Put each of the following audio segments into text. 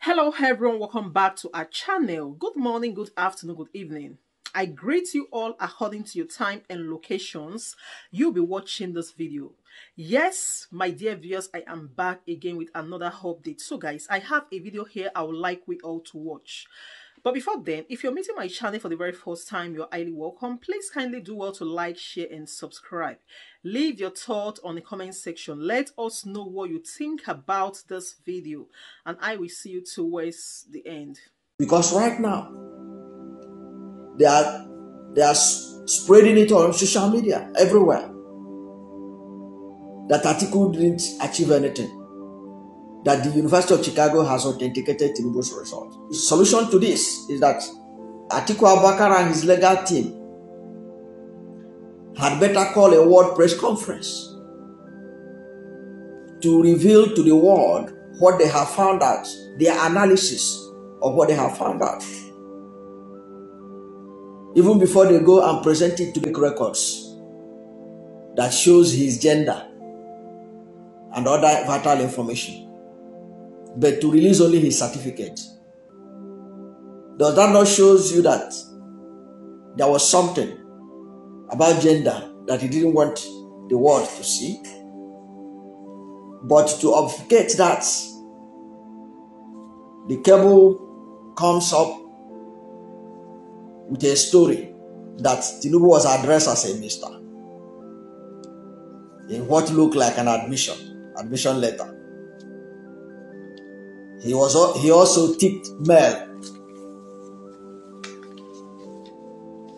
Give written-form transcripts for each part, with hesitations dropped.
Hello everyone, welcome back to our channel. Good morning, good afternoon, good evening. I greet you all according to your time and locations you'll be watching this video. Yes, my dear viewers, I am back again with another update. So guys, I have a video here I would like we all to watch. But before then, if you're meeting my channel for the very first time, you're highly welcome. Please kindly do well to like, share, and subscribe. Leave your thoughts on the comment section. Let us know what you think about this video, and I will see you towards the end. Because right now, they are spreading it on social media everywhere. That article didn't achieve anything. That the University of Chicago has authenticated Tinubu's result. The solution to this is that Atiku Abubakar and his legal team had better call a world press conference to reveal to the world what they have found out, their analysis of what they have found out. Even before they go and present it to the records that shows his gender and other vital information, but to release only his certificate. Does that not shows you that there was something about gender that he didn't want the world to see? But to obfuscate that, the cable comes up with a story that Tinubu was addressed as a minister in what looked like an admission letter. He also tipped male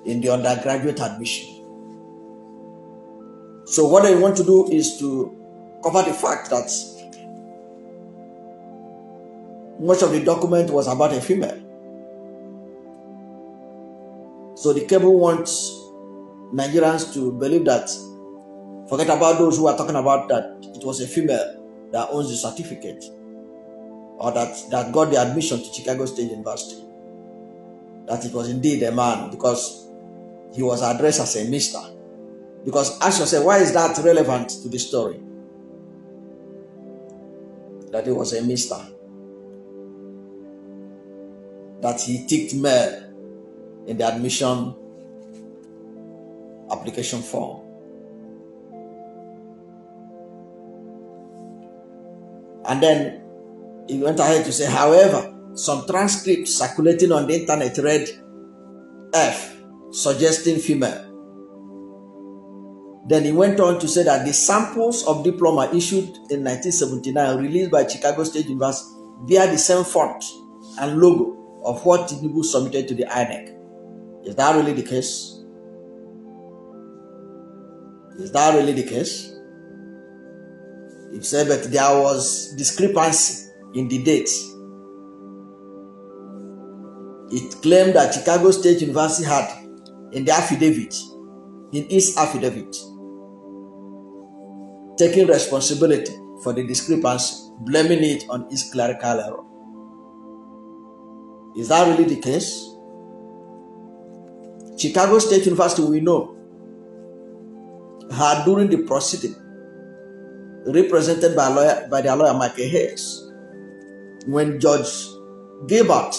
in the undergraduate admission. So what they want to do is to cover the fact that much of the document was about a female. So the cable wants Nigerians to believe that, forget about those who are talking about that it was a female that owns the certificate, or that got the admission to Chicago State University, that it was indeed a man, because he was addressed as a mister. Because ask yourself, why is that relevant to the story? That he was a mister. That he ticked male in the admission application form. And then he went ahead to say, however, some transcripts circulating on the internet read F, suggesting female. Then he went on to say that the samples of diploma issued in 1979 released by Chicago State University bear the same font and logo of what Tinubu submitted to the INEC. Is that really the case? Is that really the case? He said that there was discrepancy in the dates. It claimed that Chicago State University had in its affidavit, taking responsibility for the discrepancy, blaming it on its clerical error. Is that really the case? Chicago State University, we know, had during the proceeding, represented by their lawyer Michael Hayes, when Judge Gilbert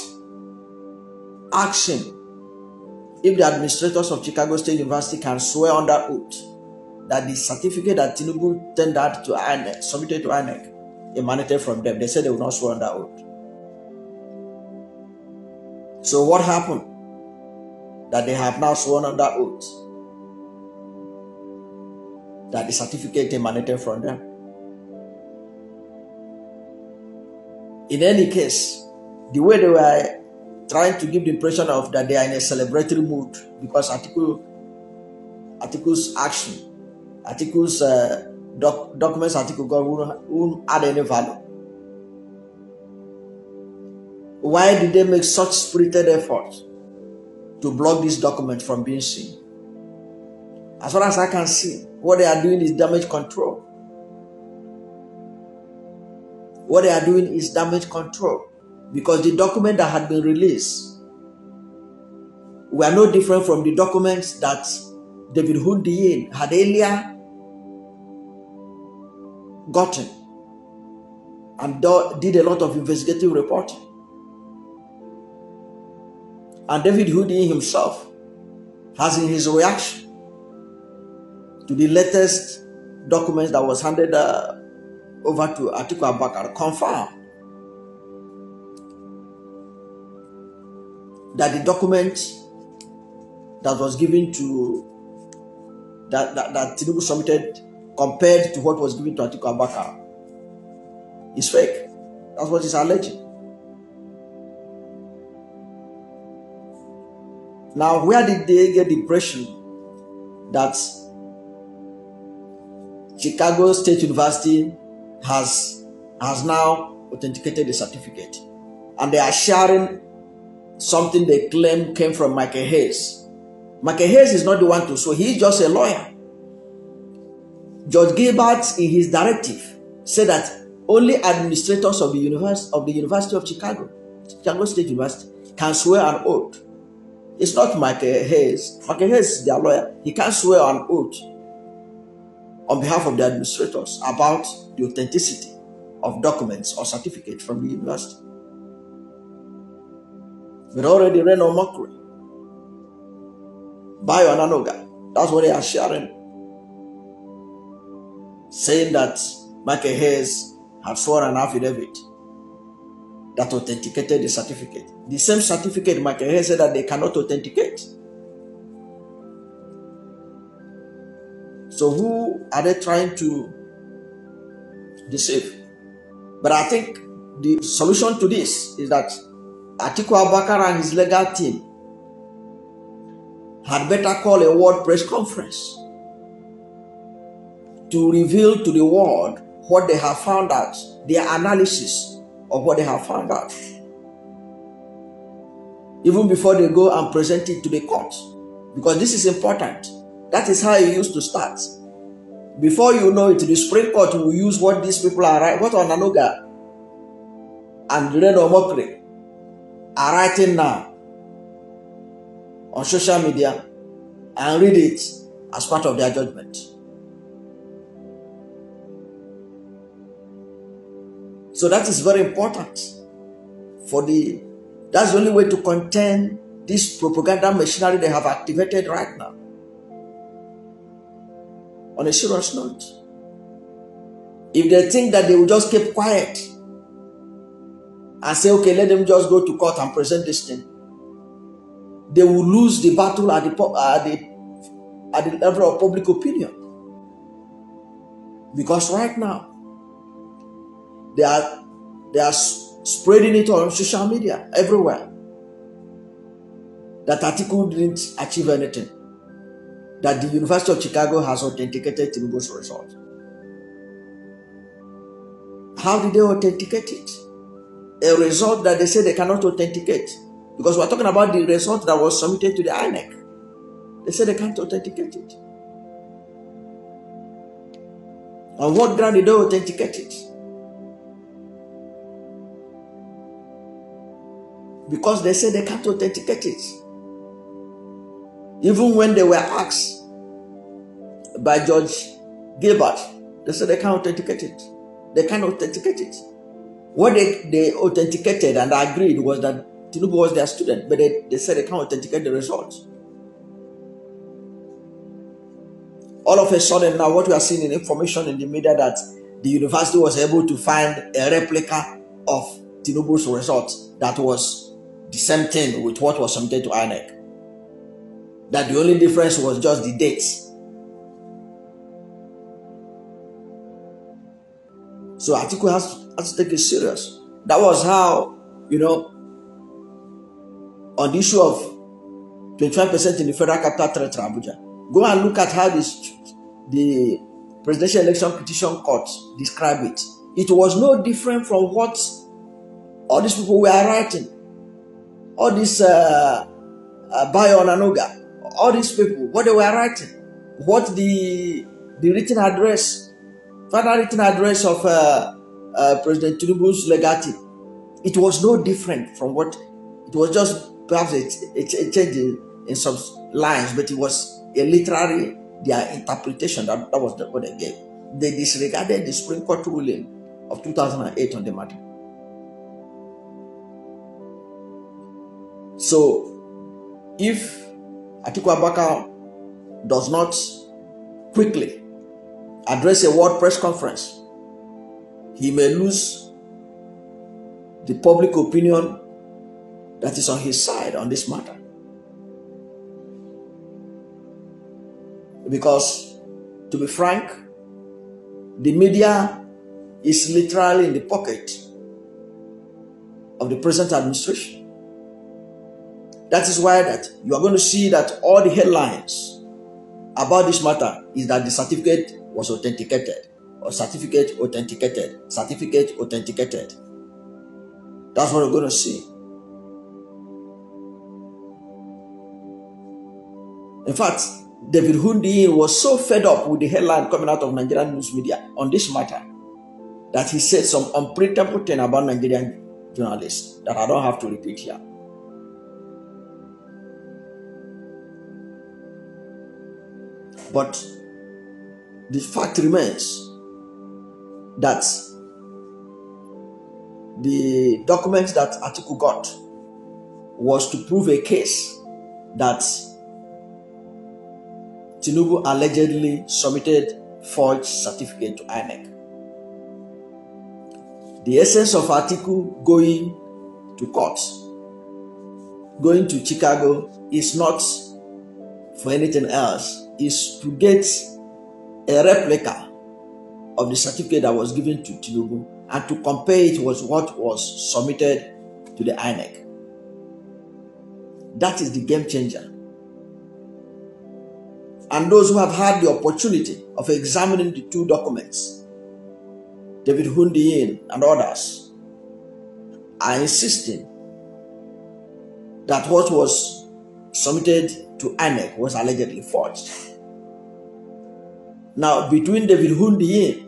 asked him if the administrators of Chicago State University can swear under oath that the certificate that Tinubu tendered to INEC, submitted to INEC, emanated from them. They said they would not swear under oath. So what happened? That they have now sworn under oath that the certificate emanated from them. In any case, the way they were trying to give the impression of that they are in a celebratory mood because Atiku's action, Atiku's documents Atiku got won't add any value. Why did they make such spirited effort to block this document from being seen? As far as I can see, what they are doing is damage control. What they are doing is damage control, because the document that had been released were no different from the documents that David Hundiyin had earlier gotten and did a lot of investigative reporting. And David Houdin himself has, in his reaction to the latest documents that was handed over to Atiku Abubakar, confirmed that the document that was given to that Tinubu submitted compared to what was given to Atiku Abubakar is fake. That's what he's alleging. Now, where did they get the impression that Chicago State University has now authenticated the certificate? And they are sharing something they claim came from Michael Hayes. Michael Hayes is not the one to sue. He's just a lawyer. Judge Gilbert, in his directive, said that only administrators of the University of Chicago State University, can swear an oath. It's not Michael Hayes. Michael Hayes is their lawyer. He can't swear an oath on behalf of the administrators about the authenticity of documents or certificates from the university. But already ran on mockery. Bayo and Anoga, that's what they are sharing. Saying that Michael Hayes had sworn an affidavit that authenticated the certificate. The same certificate Michael Hayes said that they cannot authenticate. So who are they trying to deceive? But I think the solution to this is that Atiku Abubakar and his legal team had better call a world press conference to reveal to the world what they have found out, their analysis of what they have found out, even before they go and present it to the court, because this is important. That is how it used to start. Before you know it, the Supreme Court will use what these people are writing, what Onanoga and Reno Mokri are writing now on social media, and read it as part of their judgment. So that is very important that's the only way to contain this propaganda machinery they have activated right now. On a serious note, if they think that they will just keep quiet and say, okay, let them just go to court and present this thing, they will lose the battle at the level of public opinion. Because right now, they are spreading it on social media everywhere that Atiku didn't achieve anything, that the University of Chicago has authenticated Tinubu's result. How did they authenticate it? A result that they say they cannot authenticate, because we're talking about the result that was submitted to the INEC. They say they can't authenticate it. On what ground did they authenticate it? Because they say they can't authenticate it. Even when they were asked by Judge Gilbert, they said they can't authenticate it. They can't authenticate it. What they authenticated and agreed was that Tinubu was their student, but they said they can't authenticate the results. All of a sudden now, what we are seeing in information in the media that the university was able to find a replica of Tinubu's results that was the same thing with what was submitted to INEC. That the only difference was just the dates. So Atiku has to take it serious. That was how, on the issue of 25% in the Federal Capital Territory, Abuja, go and look at how the Presidential Election Petition Court described it. It was no different from what all these people were writing. All this Bayo Nanoga, all these people, what they were writing, what the written address, final written address of President Tinubu's legatee, it was no different from what, it was just perhaps a change in some lines, but it was a literary, their interpretation, that was what they gave. They disregarded the Supreme Court ruling of 2008 on the matter. So if Atiku Abubakar does not quickly address a world press conference, he may lose the public opinion that is on his side on this matter. Because, to be frank, the media is literally in the pocket of the present administration. That is why that you are going to see that all the headlines about this matter is that the certificate was authenticated, or certificate authenticated, certificate authenticated. That's what we're going to see. In fact, David Hundiyin was so fed up with the headline coming out of Nigerian news media on this matter that he said some unprintable thing about Nigerian journalists that I don't have to repeat here. But the fact remains that the documents that Atiku got was to prove a case that Tinubu allegedly submitted forged certificate to INEC. The essence of Atiku going to court, going to Chicago, is not for anything else, is to get a replica of the certificate that was given to Tinubu and to compare it with what was submitted to the INEC. That is the game changer. And those who have had the opportunity of examining the two documents, David Hundiyin and others, are insisting that what was submitted to INEC was allegedly forged. Now, between David Hundiyin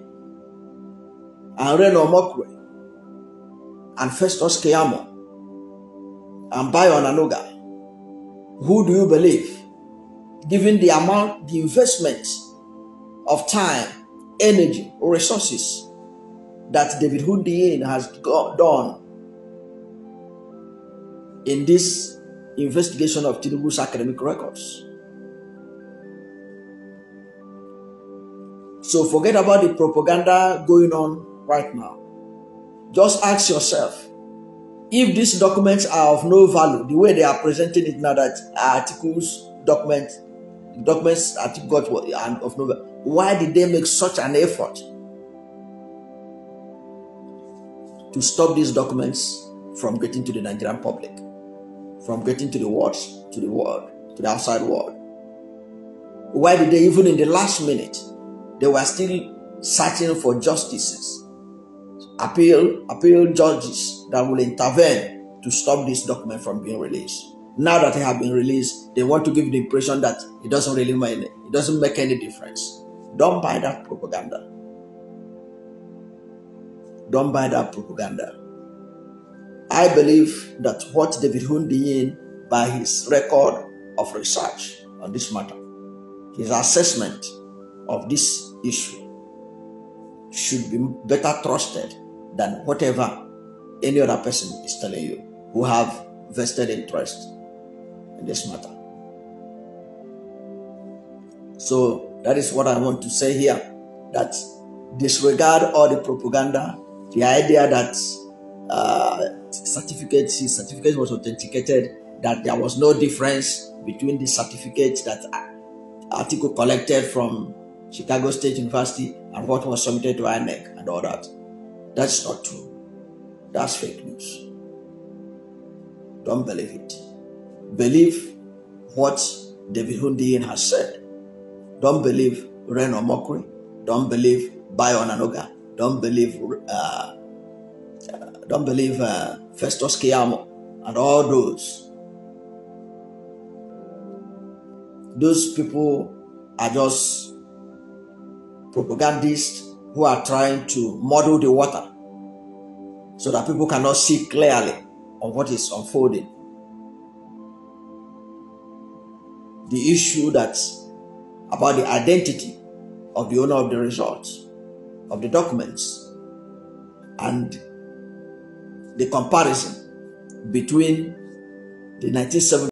and Reno Omokwe and Festus Keyamo and Bayo Onanuga, who do you believe? Given the amount, the investment of time, energy, or resources that David Hundiyin has done in this investigation of Tinubu's academic records. So forget about the propaganda going on right now. Just ask yourself, if these documents are of no value, the way they are presenting it now, that Atiku's documents Atiku got and of no value, why did they make such an effort to stop these documents from getting to the Nigerian public, from getting to the world, to the outside world? Why did they, even in the last minute, they were still searching for justices, appeal judges that will intervene to stop this document from being released? Now that they have been released, they want to give the impression that it doesn't really matter, it doesn't make any difference. Don't buy that propaganda. Don't buy that propaganda. I believe that what David Hundiyin, by his record of research on this matter, his assessment of this issue, should be better trusted than whatever any other person is telling you who have vested interest in this matter. So that is what I want to say here, that disregard all the propaganda, the idea that his certificate was authenticated, that there was no difference between the certificate that Atiku collected from Chicago State University and what was submitted to INEC and all that. That's not true. That's fake news. Don't believe it. Believe what David Hundiyin has said. Don't believe Reno Omokwe. Don't believe Bayo Onanuga. Don't believe Festus Keyamo and all those. Those people are just propagandists who are trying to muddle the water so that people cannot see clearly on what is unfolding. The issue that's about the identity of the owner of the results, of the documents, and the comparison between the 1970